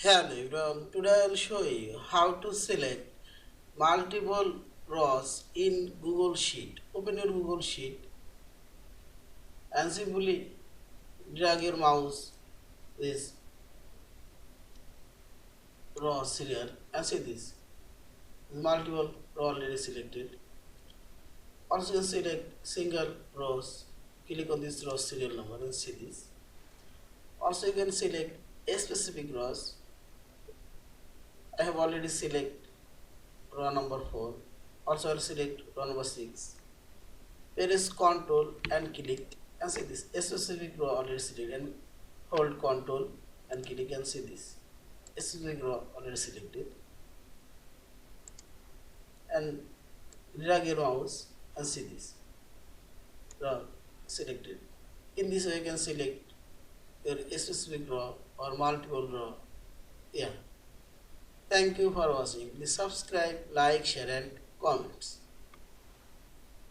Hello everyone, today I will show you how to select multiple rows in Google Sheet. Open your Google Sheet and simply drag your mouse this row serial and see this. Multiple row already selected. Also you can select single rows, click on this row serial number and see this. Also you can select a specific rows. I have already select row number 4. Also I will select row number 6. Press Ctrl and click and see this. A specific row already selected and hold Ctrl and click and see this. A specific row already selected and drag your mouse and see this row selected. In this way you can select your specific row or multiple row. Yeah. Thank you for watching. Please subscribe, like, share and comments.